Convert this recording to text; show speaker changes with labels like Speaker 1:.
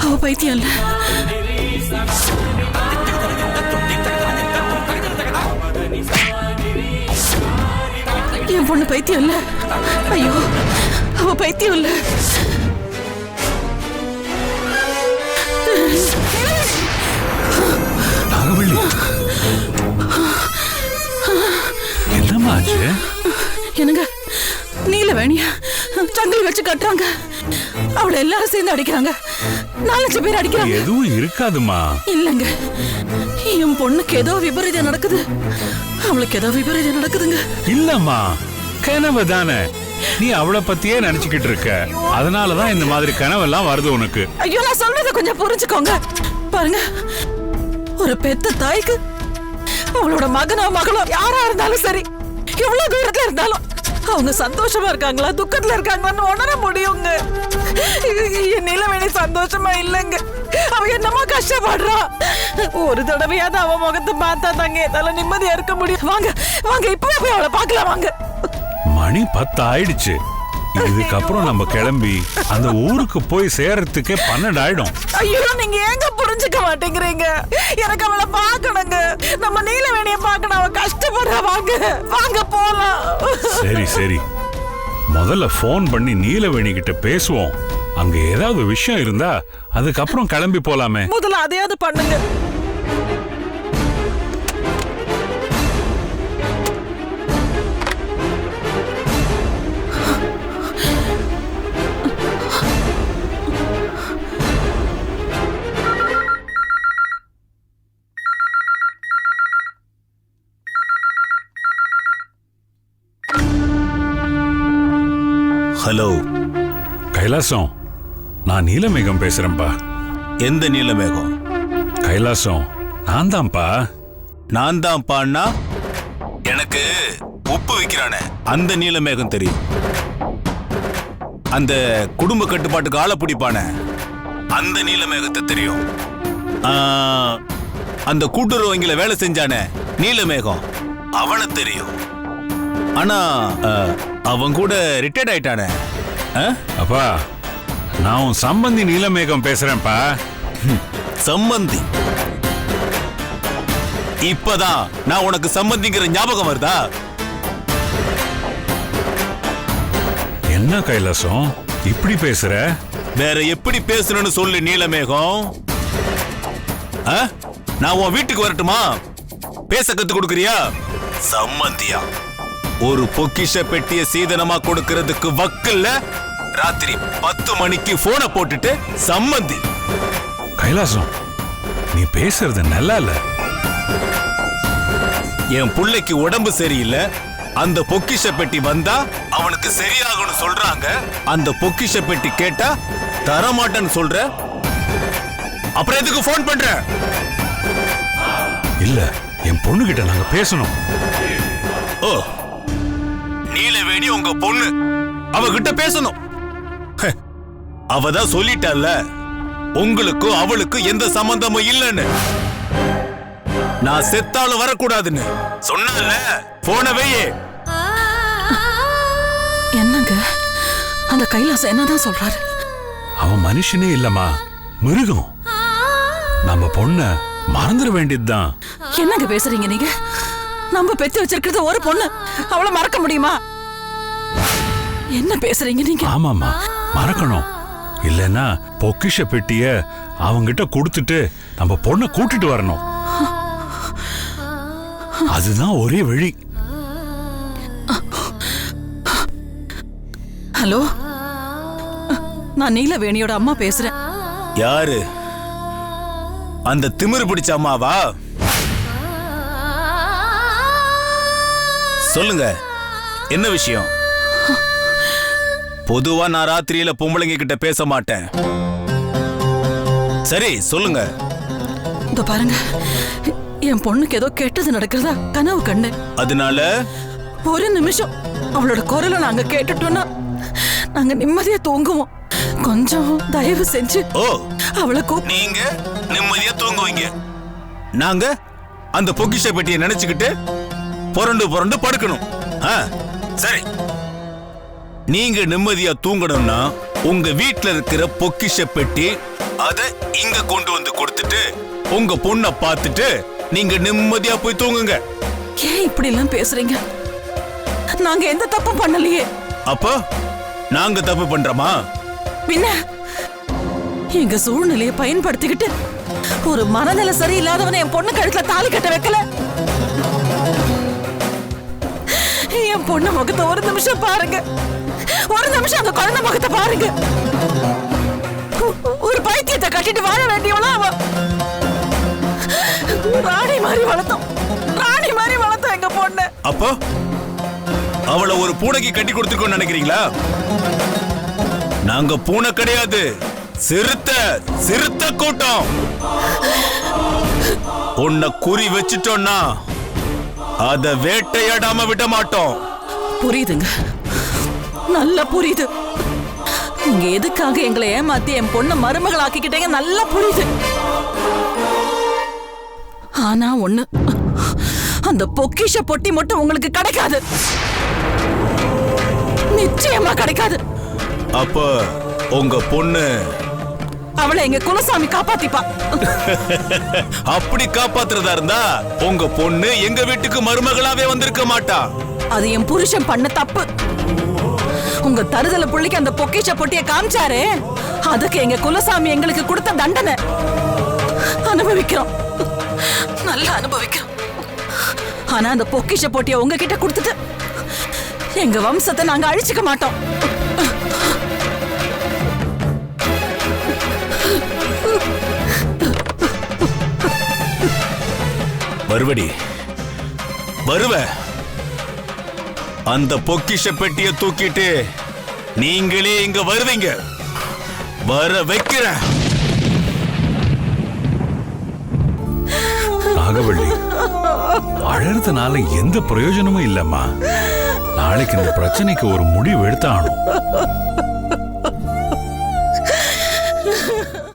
Speaker 1: அவ பைத்தியம் இல்ல. என் பொண்ணு பைத்தியம் இல்ல. ஐயோ, அவ பைத்தியம் இல்ல.
Speaker 2: நாகவள்ளி, என்னமாச்சு?
Speaker 1: என்னங்க, நீலவேணியா சங்கிலி வச்சு கட்டுறாங்க. அவளை எல்லாரும் சேர்ந்து அடிக்கிறாங்க. 4-5 பேர் அடிக்கிறாங்க.
Speaker 2: எதுவும் இருக்காதுமா.
Speaker 1: இல்லங்க, என் பொண்ணுக்கு ஏதோ விபரீதம் நடக்குது. அவளுக்கு ஏதோ விபரீதம் நடக்குதுங்க.
Speaker 2: இல்லம்மா, கனவு தானே. நீ அவளை பத்தியே நினைச்சுக்கிட்டு இருக்க. அதனாலதான் இந்த மாதிரி கனவெல்லாம் வருது உனக்கு.
Speaker 1: ஐயோ, நான் சொல்றத கொஞ்சம் புரிஞ்சுக்கோங்க. பாருங்க, ஒரு பெத்த தாய்க்கு அவளோட மகனோ மகளோ யாரா இருந்தாலும் சரி, எவ்வளவு தூரத்துல இருந்தாலும் அவங்க சந்தோஷமா இருக்காங்களா துக்கத்துல இருக்காங்களான்னு உணர முடியுங்க. என் நிலவேணி சந்தோஷமா இல்லைங்க. அவ என்னமா கஷ்டப்படுறா. ஒரு தடவையாவது அவ முகத்தை பார்த்தா தாங்க எதால நிம்மதியா இருக்க முடியும். வாங்க வாங்க, இப்பவே போய் அவளை பார்க்கலாம். வாங்க.
Speaker 2: மணி 10 ஆயிடுச்சு. இதுக்கப்புறம் நம்ம கிளம்பி அந்த ஊருக்கு போய் சேர்றதுக்கே 12 ஆயிடும்.
Speaker 1: ஐயோ, நீங்க ஏங்க புரிஞ்சுக்க மாட்டேங்கிறீங்க? எனக்கு அவளை பார்க்கணுங்க. நம்ம நீலவேணியை பார்க்கணும். அவ கஷ்டப்படுறா. வாங்க வாங்க போலாம்.
Speaker 2: சரி சரி, முதல்ல போன் பண்ணி நீலவேணி கிட்ட பேசுவோம். அங்க ஏதாவது விஷயம் இருந்தா அதுக்கப்புறம் கிளம்பி போலாமே.
Speaker 1: முதல்ல அதையாவது பண்ணுங்க.
Speaker 3: ஹலோ
Speaker 2: கைலாசம், நான் நீலமேகம் பேசுறேன்பா.
Speaker 3: எந்த நீலமேகம்?
Speaker 2: கைலாசம், நான் தான்ப்பா.
Speaker 3: நான் தான்ப்பான்னா எனக்கு உப்பு விற்கிறானே அந்த நீலமேகம் தெரியும். அந்த குடும்ப கட்டுப்பாட்டுக்கு ஆளை பிடிப்பானே அந்த நீலமேகத்தை தெரியும். அந்த கூட்டுறவு வங்கியில வேலை செஞ்சானே நீலமேகம், அவனை தெரியும். ஆனா அவன் கூட ரிட்டையர்ட் ஆயிட்டானே.
Speaker 2: அப்பா, நான் உன் சம்பந்தி நீலமேகம் பேசுறேன்ப்பா.
Speaker 3: சம்பந்தி? இப்பதான் நான் உனக்கு சம்பந்திங்கிற ஞாபகம் வருதா?
Speaker 2: என்ன கைலாசம் இப்படி பேசுற?
Speaker 3: வேற எப்படி பேசணும்னு சொல்லு நீலமேகம். நான் உன் வீட்டுக்கு வரட்டுமா? பேச கத்து கொடுக்கறியா? சம்பந்தியா? ஒரு பொக்கிஷ பெட்டிய சீதனமா கொடுக்கிறதுக்கு வக்கில்ல. ராத்திரி 10 மணிக்கு போனை போட்டுட்டு சம்பந்தி.
Speaker 2: கைலாசம், நீ பேசுறது நல்லா இல்ல.
Speaker 3: என் புள்ளைக்கு உடம்பு சரியில்லை. அந்த பொக்கிஷ பெட்டி வந்தா அவனுக்கு சரியாகணும் சொல்றாங்க. அந்த பொக்கிஷ பெட்டி கேட்டா தரமாட்டேன்னு சொல்ற. அப்புறம் எதுக்கு போன் பண்ற?
Speaker 2: இல்ல, என் பொண்ணு கிட்ட நாங்க பேசணும்.
Speaker 3: ஓ, நீலவேணி உங்க பொண்ணு, அவகிட்ட பேசணும். அவதான் சொல்லிட்டால உங்களுக்கும் அவளுக்கும் எந்த சம்பந்தமும் இல்லைன்னு. நான் செத்தாலும் வரக்கூடாதுன்னு சொன்னால. போனவையே.
Speaker 1: என்னங்க அந்த கைலாசம் என்னதான் சொல்றாரு?
Speaker 2: அவன் மனுஷனே இல்லம்மா, மிருகம். நம்ம பொண்ண மறந்துட வேண்டியதுதான்.
Speaker 1: என்னங்க பேசுறீங்க நீங்க? நம்ம பெத்து வச்சிருக்கிறது ஒரு பொண்ணு, அவளை மறக்க முடியுமா? என்ன பேசுறீங்க நீங்க?
Speaker 2: ஆமாமா, மறக்கணும். இல்லன்னா பொக்கிஷ பெட்டிய அவங்கிட்ட கொடுத்துட்டு நம்ம பொண்ணை கூட்டிட்டு வரணும். அதுதான் ஒரே வழி.
Speaker 1: ஹலோ, நான் நீலவேணியோட அம்மா பேசுறேன்.
Speaker 3: யாரு? அந்த திமிரு பிடிச்ச அம்மாவா? சொல்லுங்க, என்ன விஷயம்? பொதுவா நான் ராத்திரியில பொம்பளைங்க கிட்ட பேச மாட்டேன். சரி சொல்லுங்க.
Speaker 1: இதோ பாருங்க, என் பொண்ணுக்கு ஏதோ கெட்டது நடக்கிறதா கனவு கண்டு.
Speaker 3: அதனால
Speaker 1: ஒரு நிமிஷம் அவளோட குரலை நாங்க கேட்டுட்டோம்னா நாங்க நிம்மதியா தூங்குவோம். கொஞ்சம் தயவு செஞ்சு
Speaker 3: ஓ,
Speaker 1: அவளை
Speaker 3: நீங்க நிம்மதியா தூங்குவீங்க, நாங்க அந்த பொக்கிஷ பெட்டியை நினைச்சுக்கிட்டு புரண்டு புரண்டு படுக்கணும். சரி, நீங்க நிம்மதியா தூங்கணும்னா உங்க வீட்ல இருக்கிற பொக்கிஷ பெட்டி அத இங்க கொண்டு வந்து கொடுத்துட்டு உங்க பொண்ணை பார்த்துட்டு நீங்க நிம்மதியா போய் தூங்குங்க.
Speaker 1: ஏன் இப்படி எல்லாம் பேசுறீங்க? நாங்க எந்த தப்பும் பண்ணலையே.
Speaker 3: அப்போ நாங்க தப்பு பண்றோமா?
Speaker 1: பின்ன எங்க சூழ்நிலையை பயன்படுத்திக்கிட்டு ஒரு மனநிலை சரியில்லாதவனை என் பொண்ணு கழுத்துல தாலி கட்ட வைக்கல. என் பொண்ணு முகத்தை ஒரு நிமிஷம் பாருங்க, ஒரு நிமிஷம் அந்த குழந்தை முகத்தை பாருங்க. ஒரு பைத்தியத்தை கட்டிட்டு வாழ வேண்டியவளா அவ. ராணி மாதிரி வளர்த்தோம், ராணி மாதிரி வளர்த்தோம் எங்க பொண்ணு.
Speaker 3: அப்போ அவளை ஒரு பூனைக்கு கட்டி கொடுத்துருக்கோம் நினைக்கிறீங்களா? நாங்க பூனை கிடையாது, சிறுத்த கூட்டம். உன்னை குறி வச்சுட்டோம்னா அத வேட்டையாடாம விட மாட்டோம்.
Speaker 1: புரியுதுங்க, நல்லா புரியுது. நீங்க எதுக்காக எங்களை ஏமாத்தி என் பொண்ணை மருமகள் ஆக்கிக்கிட்டீங்க நல்லா புரியுது. ஆனா ஒண்ணு, அந்த பொக்கிஷ பொட்டி மட்டும் உங்களுக்கு கிடைக்காது, நிச்சயமா கிடைக்காது.
Speaker 3: அப்ப உங்க பொண்ணு
Speaker 1: அவளை எங்க குலசாமி காப்பாத்திப்பா.
Speaker 3: அப்படி காப்பாத்துறதா இருந்தா உங்க பொண்ணு எங்க வீட்டுக்கு மருமகளாவே வந்திருக்க மாட்டா.
Speaker 1: அது என் புருஷன் பண்ண தப்பு. உங்க தருதல புள்ளிக்கு அந்த பொக்கிஷ பொட்டிய காமிச்சாரு, அதுக்கு எங்க குலசாமி எங்களுக்கு கொடுத்த தண்டனை அனுபவிக்கிறோம், நல்லா அனுபவிக்கிறோம். ஆனா அந்த பொக்கிஷ பொட்டிய உங்ககிட்ட கொடுத்துட்டு எங்க வம்சத்தை நாங்க அழிச்சுக்க மாட்டோம்.
Speaker 3: வருவடி வருவ, அந்த பொக்கிஷ பெட்டியை தூக்கிட்டு நீங்களே இங்க வருவீங்க. வர வைக்கிறேன்.
Speaker 2: நாகவள்ளி, அழறதுனால எந்த பிரயோஜனமும் இல்லம்மா. நாளைக்கு இந்த பிரச்சனைக்கு ஒரு முடிவு எடுத்தாகணும்.